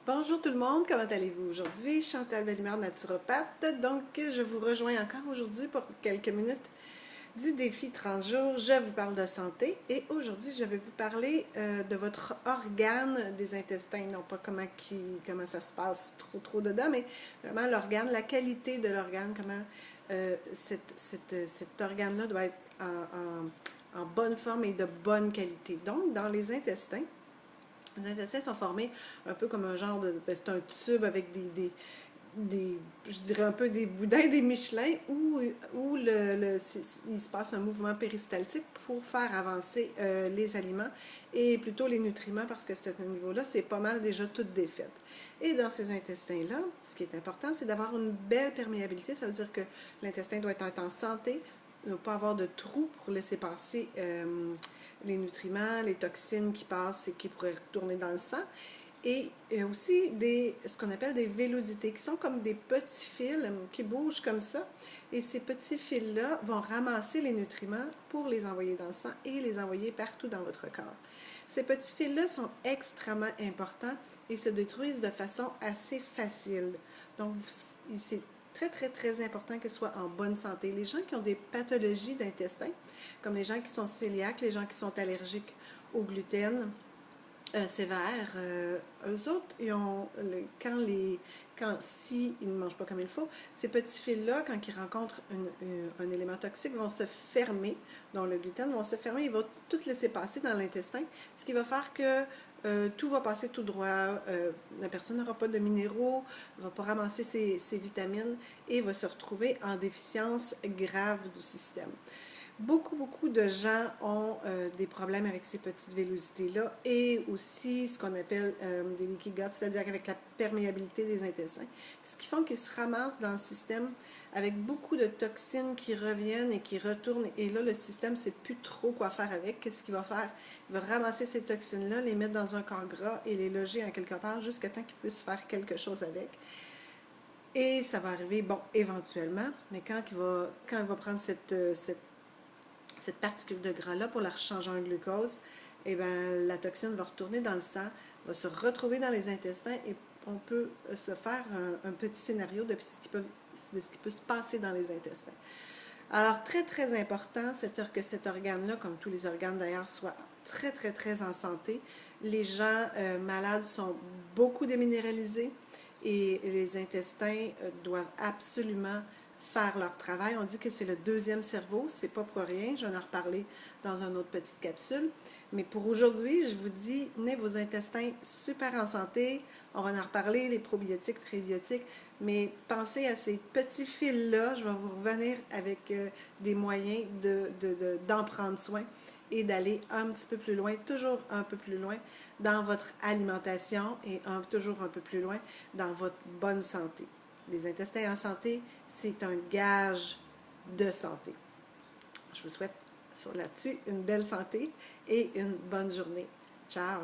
Bonjour tout le monde, comment allez-vous aujourd'hui? Chantal Bellemare, naturopathe. Donc, je vous rejoins encore aujourd'hui pour quelques minutes du défi 30 jours. Je vous parle de santé et aujourd'hui, je vais vous parler de votre organe des intestins. Non pas comment ça se passe trop dedans, mais vraiment l'organe, la qualité de l'organe, comment cet organe-là doit être en bonne forme et de bonne qualité. Donc, dans les intestins, les intestins sont formés un peu comme un genre de... c'est un tube avec je dirais un peu des boudins, des Michelin, où il se passe un mouvement péristaltique pour faire avancer les aliments et plutôt les nutriments, parce que à ce niveau-là, c'est pas mal déjà tout défait. Et dans ces intestins-là, ce qui est important, c'est d'avoir une belle perméabilité. Ça veut dire que l'intestin doit être en santé, ne pas avoir de trous pour laisser passer les nutriments, les toxines qui passent et qui pourraient retourner dans le sang. Et aussi ce qu'on appelle des vélosités, qui sont comme des petits fils qui bougent comme ça. Et ces petits fils-là vont ramasser les nutriments pour les envoyer dans le sang et les envoyer partout dans votre corps. Ces petits fils-là sont extrêmement importants et se détruisent de façon assez facile. Donc, c'est très important qu'ils soient en bonne santé. Les gens qui ont des pathologies d'intestin, comme les gens qui sont cœliaques, les gens qui sont allergiques au gluten, sévères, eux autres, ils ont, s'ils ne mangent pas comme il faut, ces petits fils-là, quand ils rencontrent un élément toxique, vont se fermer, dont le gluten, vont se fermer, ils vont tout laisser passer dans l'intestin, ce qui va faire que tout va passer tout droit, la personne n'aura pas de minéraux, ne va pas ramasser ses vitamines et va se retrouver en déficience grave du système. Beaucoup de gens ont des problèmes avec ces petites vélosités-là et aussi ce qu'on appelle des leaky gut, c'est-à-dire avec la perméabilité des intestins, ce qui fait qu'ils se ramassent dans le système avec beaucoup de toxines qui reviennent et qui retournent. Et là, le système ne sait plus trop quoi faire avec. Qu'est-ce qu'il va faire? Il va ramasser ces toxines-là, les mettre dans un corps gras et les loger en quelque part jusqu'à temps qu'il puisse faire quelque chose avec. Et ça va arriver, bon, éventuellement, mais quand il va prendre cette particule de gras-là pour la changer en glucose, eh bien, la toxine va retourner dans le sang, va se retrouver dans les intestins et on peut se faire un petit scénario de ce qui peut se passer dans les intestins. Alors, très important, que cet organe-là, comme tous les organes d'ailleurs, soit très en santé. Les gens malades sont beaucoup déminéralisés et les intestins doivent absolument faire leur travail. On dit que c'est le deuxième cerveau, c'est pas pour rien, j'en ai reparlé dans une autre petite capsule. Mais pour aujourd'hui, je vous dis, tenez vos intestins super en santé. On va en reparler, les probiotiques, prébiotiques, mais pensez à ces petits fils-là. Je vais vous revenir avec des moyens d'en prendre soin et d'aller un petit peu plus loin, toujours un peu plus loin dans votre alimentation et toujours un peu plus loin dans votre bonne santé. Les intestins en santé, c'est un gage de santé. Je vous souhaite là-dessus une belle santé et une bonne journée. Ciao!